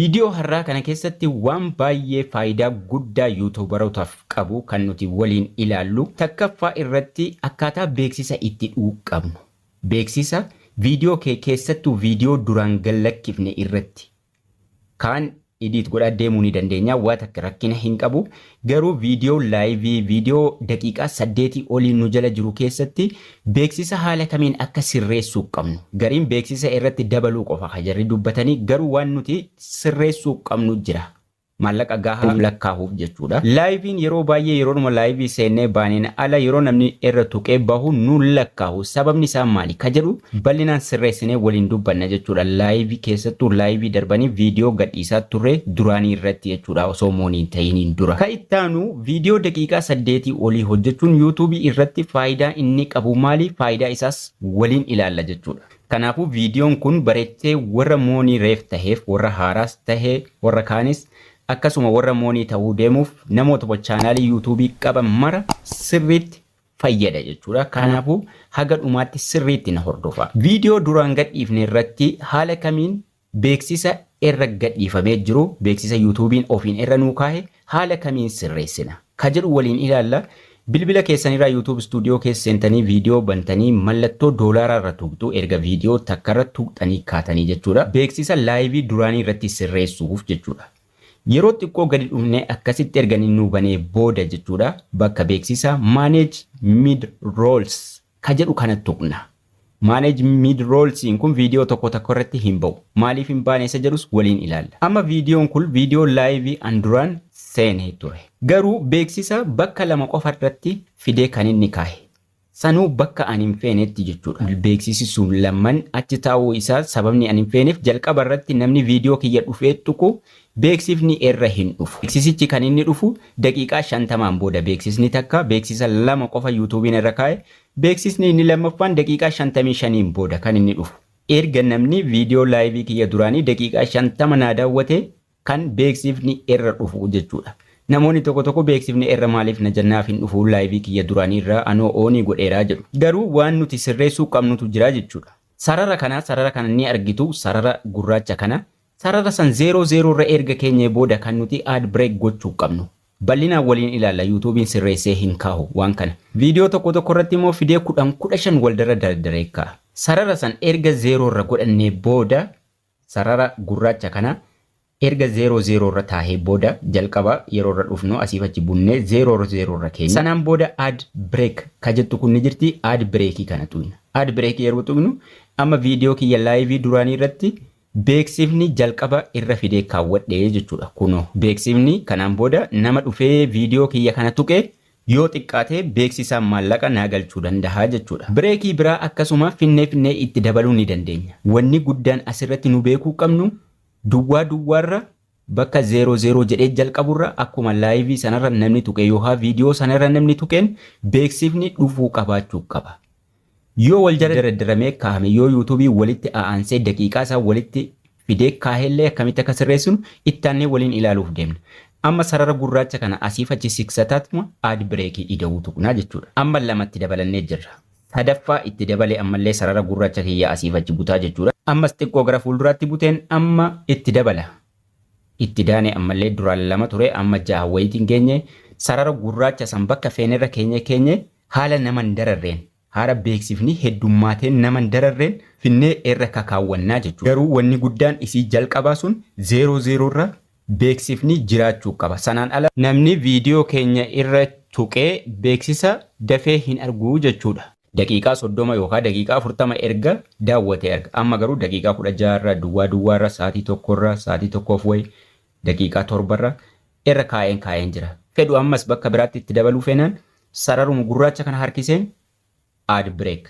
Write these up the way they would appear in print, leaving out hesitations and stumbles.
Viidiyoo har'aa kana keessatti waan baay'ee faayidaa guddaa yuutuubarootaaf qabu kan nuti waliin ilaallu. Takkaffaa irratti akkaataa beeksisa itti qabnu. Beeksisa viidiyoo kee keessattuu viidiyoo duraan gallakkifne irratti kan edit godhaa deemuu ni dandeenya. Waa takka rakkina hin qabu. Garuu viidiyoo laayivii viidiyoo daqiiqaa 8 olii nu jala jiru keessatti beeksisa haala kamiin akka sirreessuu qabnu. Gariin beeksisa irratti dabaluu qofa hajarri dubbatanii garuu waan nuti sirreessuu qabnu jira. Maallaqa gahaa lakkaa'uuf jechuudha. Laayiviin yeroo baay'ee yeroo numa laayivii seennee baaneen ala yeroo namni irra tuqee bahu nu lakkaa'u. Sababni isaa maali? Ka jedhu bal'inaan sirreessinee waliin dubbanna jechuudha. Laayivii keessattuu laayivii darbanii viidiyoo gadhiisaa turre duraanii irratti jechuudha osoo mooniin ta'iniin dura. Ka ittaanu viidiyoo daqiiqaa 8 olii hojjechuun yuutuubii irratti faayidaa inni qabu maali? Faayidaa isaas waliin ilaalla jechuudha. Kanaafuu viidiyoon kun bareechee warra moonii reef taheef warra haaraas tahee warra kaanis akkasuma warra moonii ta'uu deemuuf namoota chaanaalii yuutuubii qaban mara sirriitti fayyada jechuudha. Kanaafuu haga dhumaatti sirriitti na hordofa. Viidiyoo duraan gadhiifne irratti haala kamiin beeksisa irra gadhiifamee jiru beeksisa yuutuubiin ofiin irra nuu kaa'e haala kamiin sirreessina ka jedhu waliin ilaalla. Bilbila keessanirraa YouTube studio keessa seentanii viidiyoo bantanii mallattoo doolaaraa irra tuqxu erga viidiyoo takka irra tuqxanii kaatanii jechuudha. Beeksisa laayivii duraanii irratti sirreessuuf jechuudha. Yeroo xiqqoo gadi dhufnee akkasitti erganii nu banee booda jechuudha bakka beeksisa manage mid rolls ka jedhu kana tuqna. Manage mid rolls kun viidiyoo tokko irratti hin ba'u. Maaliif hin baane isa jedhus waliin ilaalla. Amma viidiyoon kun viidiyoo laayivii an duraan seenee ture. Garuu beeksisa bakka lama qofa irratti fidee kan inni kaa'e. Sanuu bakka ani hin feenetti jechuudha. Beeksisi sun lamman achi taa'uu isaa sababni ani hin feeneef jalqaba irratti namni viidiyoo kiyya dhufee tuqu beeksifni irra hin dhufu. Beeksisichi kan inni dhufu daqiiqaa 50 booda beeksisni takka beeksisa lama qofa yuutuubiin irra kaa'e beeksisni inni lammaffaan daqiiqaa 55 booda kan inni dhufu. Erga namni viidiyoo laayivii kiyya duraanii daqiiqaa 50 naa daawwate kan beeksifni irra dhufu jechuudha. Namoonni tokko beeksifni irra maaliif na jannaaf hin dhufu laayivii kiyya duraanii irraa anoo oonii godheeraa jedhu. Garuu waan nuti sirreessuu qabnutu jira jechuudha. Sarara kana ni argitu sarara gurraacha kana. Sarara san 00 irra erga keenya booda kan nuti ad break gochuu qabnu. Bal'inaan waliin ilaalla yuutuubiin sirreessee hin kaa'u waan kana. Viidiyoo tokko irratti immoo fidee 15 wal dardaree kaa'a. Sarara san erga 0 irra godhannee booda sarara gurraacha kana erga 00 irra taahee booda jalqaba yeroo irra dhufnu asiif achi bunnee 00 irra keenya. Sanaan booda ad break ka jettu kun ni jirti ad breakii kana tuqna. Ad break yeroo tuqnu amma viidiyoo kiyya laayivii duraanii irratti beeksifni jalqaba irra fidee kaawwadhee jechuudha. Kunoo beeksifni kanaan booda nama dhufee viidiyoo kiyya kana tuqee yoo xiqqaatee beeksisaan maallaqa naa galchuu danda'a jechuudha. Breekii biraa akkasuma finnee itti dabaluu ni dandeenya. Wanni guddaan asirratti nu beekuu qabnu duwwaarra bakka 00 jedhee jalqaburra akkuma laayivii sanarra namni tuqe yookaan viidiyoo sanarra namni tuqeen beeksifni dhufuu qabaachuu qaba. Yoo wal jala dardaramee kaa'ame yoo yuutuubii walitti aansee daqiiqaa isaa walitti fidee kaa'ellee akkamitti akka sirreessinu ittaannee waliin ilaaluuf deemna. Amma sarara gurraacha kana asiif achi siksataatuma ad breekii ida'uu tuqnaa jechuudha. Amma lamatti dabalannee jirra. Sadaffaa itti dabalee ammallee sarara gurraacha kiyya asiif achi butaa jechuudha. Ammas xiqqoo gara fuulduraatti buteen amma itti dabala. Itti daane ammallee duraan 2 ture amma 6 wayitiin geenye sarara gurraacha san bakka feenerra keenye haala naman dararreen haala beeksifni heddummaateen naman dararreen finnee irra kakaawwannaa jechuudha. Garuu wanni guddaan isii jalqabaa sun 00 irra beeksifni jiraachuu qaba. Sanaan ala namni viidiyoo keenya irra tuqee beeksisa dafee hin argu jechuudha. Daqiiqaa 30 yookaan daqiiqaa 40 erga daawwate erga. Amma garuu daqiiqaa 16 irra duwwaa irra sa'aatii 1 irra sa'aatii 1 wayi daqiiqaa 7 irra irra kaa'een jira. Fedhu ammas bakka biraatti itti dabaluu feenaan sararuma gurraacha kana harkiseen ad break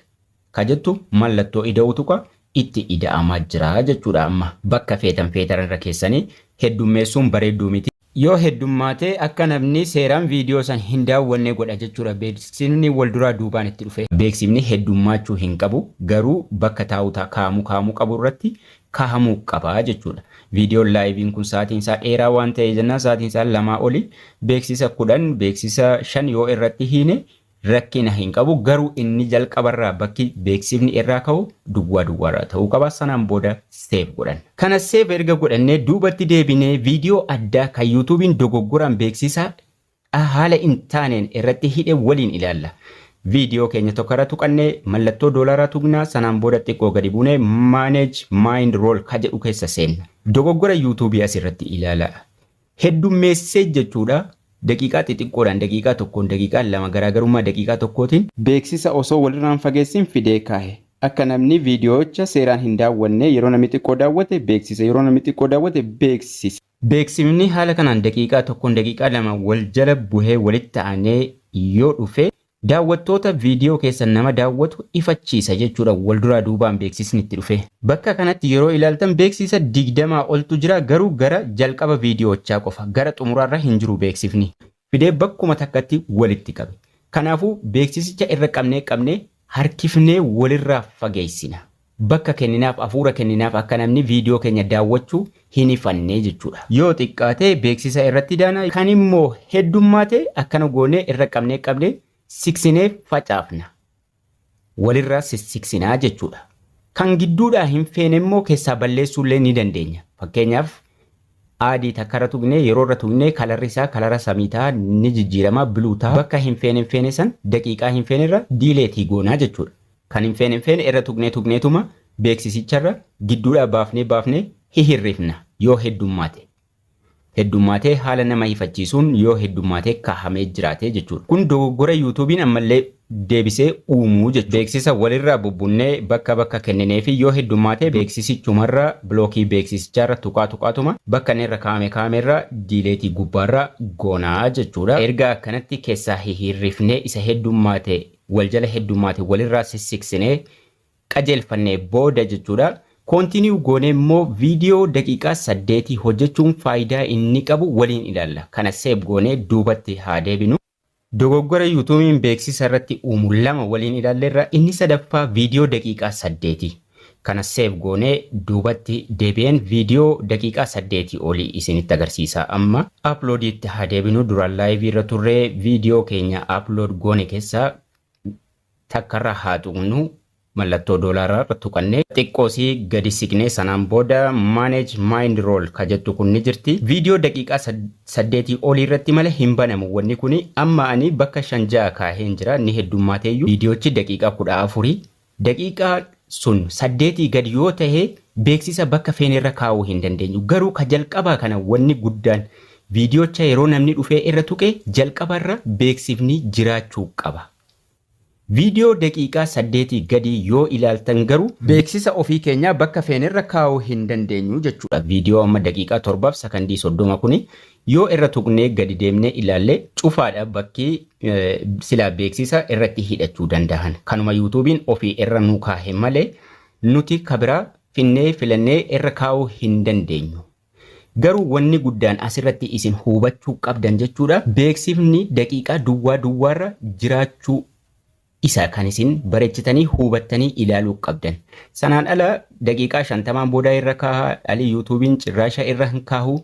ka jettu mallattoo ida'uu tuqa itti ida'amaa jira jechuudha. Amma bakka feetan irra keessanii heddummeessuun bareedduu miti. Yoo heddummaatee akka namni seeraan viidiyoo san hin daawwanne godha jechuudha. Beeksifni wal duraa duubaan itti dhufe. Beeksifni heddummaachuu hin qabu garuu bakka taa'utaa kaa'amuu qabu irratti kaa'amuu qaba jechuudha. Viidiyoon laayiviin kun sa'aatiin isaa dheeraa waan ta'eef jennaan sa'aatiin isaa 2 oli beeksisa 10 beeksisa 5 yoo irratti hiine rakkina hin qabu garuu inni jalqabarraa bakki beeksifni irraa ka'u duwwaa duwwaarraa ta'uu qaba. Sanaan booda save godhan. Kana save erga godhannee duubatti deebinee viidiyoo addaa kan YouTube'n dogoggoraan beeksisa haala hin taaneen irratti hidhe waliin ilaalla. Viidiyoo keenya tokko irra tuqannee mallattoo doolaraa tuqnaa. Sanaan booda xiqqoo gadi buunee manage mind roll ka jedhu keessa seenna. Dogoggora YouTube asirratti ilaala. Heddummeessee jechuudha. Daqiiqaa xixiqqoodhaan daqiiqaa tokkoon daqiiqaa lama garaagarummaa daqiiqaa tokkootiin beeksisa osoo walirraan fageessin fidee kaa'e. Akka namni viidiyoocha seeraan hin daawwanne yeroo namni xiqqoo daawwate beeksisa, yeroo namni xiqqoo daawwate beeksisa. Beeksifni haala kanaan daqiiqaa tokkoon daqiiqaa lama wal jala buhee walitti aanee yoo dhufe daawwattoota viidiyoo keessan nama daawwatu ifachiisa jechuudha. Wal duraa duubaan beeksisni itti dhufe. Bakka kanatti yeroo ilaaltan beeksisa 20 oltu jira garuu gara jalqaba viidiyoochaa qofa gara xumuraarra hin jiru beeksifni. Fidee bakkuma takkatti walitti qabe. Kanaafuu beeksisicha irra qabnee harkifnee walirraa fageessina. Bakka kenninaaf hafuura kenninaaf akka namni viidiyoo keenya daawwachuu hin ifannee jechuudha. Yoo xiqqaate beeksisa irratti daana kan immoo heddummaate akkana goonee irra qabnee siksinee facaafna. Walirraa siksinaa jechuudha. Kan gidduudhaa hin feene immoo keessaa balleessuullee ni dandeenya. Fakkeenyaaf adii takkarra tuqnee yeroo irra tuqnee kalarri isaa kalara samiitaa ni jijjiirama biluutaa. Bakka hin feene san daqiiqaa hin feene irra diileetii goonaa jechuudha. Kan hin feene irra tuqneetuma beeksisicharra gidduudhaa baafnee hihirrifna yoo heddummaate. Heddummaatee haala nama ifachiisuun yoo heddummaatee kahamee jiraate jechuudha. Kun dogoggora YouTube'n ammallee deebisee uumuu jechuudha. Beeksisa walirraa bubbunnee bakka kennineefi yoo heddummaatee beeksisichumarra blookii beeksisicharra tuqaatuma bakka irra kaameerra diileetii gubbaarra goonaa jechuudha. Erga akkanatti keessaa hihirrifnee isa heddummaate wal jala heddummaate walirraa sissiksinee qajeelfannee booda jechuudha. Continue goonee immoo viidiyoo daqiiqaa 8 hojjechuun faayidaa inni qabu waliin ilaalla. Kana save goonee duubatti haa deebinu. Dogoggora YouTube'n beeksisa irratti uumu lama waliin ilaalleerra inni sadaffaa viidiyoo daqiiqaa 8. Kana save goonee duubatti deebi'een viidiyoo daqiiqaa 8 olii isinitti agarsiisa. Amma uploadiitti haa deebinu. Duraan live irra turree viidiyoo keenya upload goone keessaa takkarra haa tuqnu. Mallattoo doolaaraa tuqannee xiqqoosii gadi siqnee sanaan booda manage mind roll ka jettu kun ni jirti. Viidiyoo daqiiqaa 8 olii irratti malee hin banamu wanni kuni amma ani bakka 5 kaaheen jira ni heddummaatee viidiyoochi daqiiqaa 14 daqiiqaa sun 8 gadi yoo ta'e beeksisa bakka feenerra kaa'uu hin dandeenyu. Garuu ka jalqabaa kana wanni guddaan viidiyoocha yeroo namni dhufee irra tuqe jalqabarra beeksifni jiraachuu qaba. Viidiyoo daqiiqaa 8 gadi yoo ilaaltan garuu beeksisa ofii keenyaa bakka feenerra kaa'uu hin dandeenyu jechuudha. Viidiyoo amma daqiiqaa 7 sekondii 30 kuni yoo irra tuqnee gadi deemnee ilaalle cufaadha bakki silaa beeksisa irratti hidhachuu danda'an. Kanuma YouTube'n ofii irra nu kaa'e malee nuti kabiraa finnee filannee irra kaa'uu hin dandeenyu. Garuu wanni guddaan asirratti isin hubachuu qabdan jechuudha. Beeksifni daqiiqaa duwwaarra jiraachuu isa kan isin bareechitanii hubattanii ilaaluu qabdan. Sanaan ala daqiiqaa 50 booda irra kaa'a ali YouTube'n cirraasha irra hin kaahu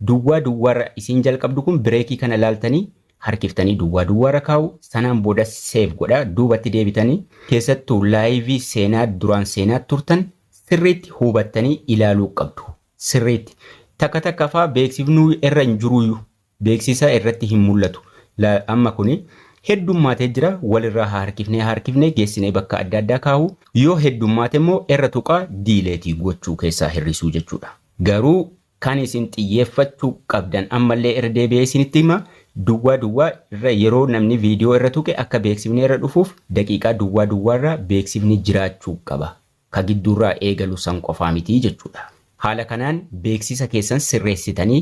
duwwaarra isin jalqabdu kun bireekii kana ilaaltanii harkiftanii duwwaarra kaa'u. Sanaan booda save godha duubatti deebitanii keessattuu live seenaa duraan seenaa turtan sirriitti hubattanii ilaaluu qabdu. Sirriitti takka faa beeksifnuu irra hin jiruyyuu beeksisa irratti hin mul'atu. Amma kuni heddummaatee jira walirraa harkifnee geessinee bakka adda addaa kaa'u. Yoo heddummaate immoo irra tuqaa diileetii gochuu keessaa hir'isuu jechuudha. Garuu kan isin xiyyeeffachuu qabdan ammallee irra deebi'ee isinitti hima. Duwwaa irra yeroo namni viidiyoo irra tuqe akka beeksifni irra dhufuuf daqiiqaa duwwaarra beeksifni jiraachuu qaba. Ka gidduurraa eegalu san qofaa miti jechuudha. Haala kanaan beeksisa keessan sirreessitanii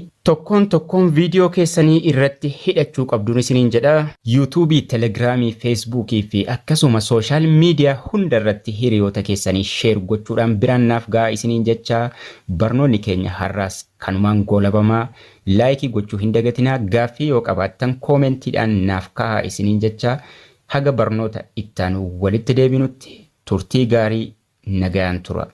tokkoon viidiyoo keessanii irratti hidhachuu qabduun isiniin jedha. YouTube, Telegram, Facebook fi akkasuma social media hunda irratti hiriyoota keessanii share gochuudhaan biraan naaf ga'a isiniin jecha. Barnoonni keenya har'aas kanumaan goolabamaa. Like gochuu hin dagatinaa. Gaaffii yoo qabaattan koomentiidhaan naaf kaa'aa isiniin jecha. Haga barnoota ittaanu walitti deebinutti turtii gaarii nagaan tura.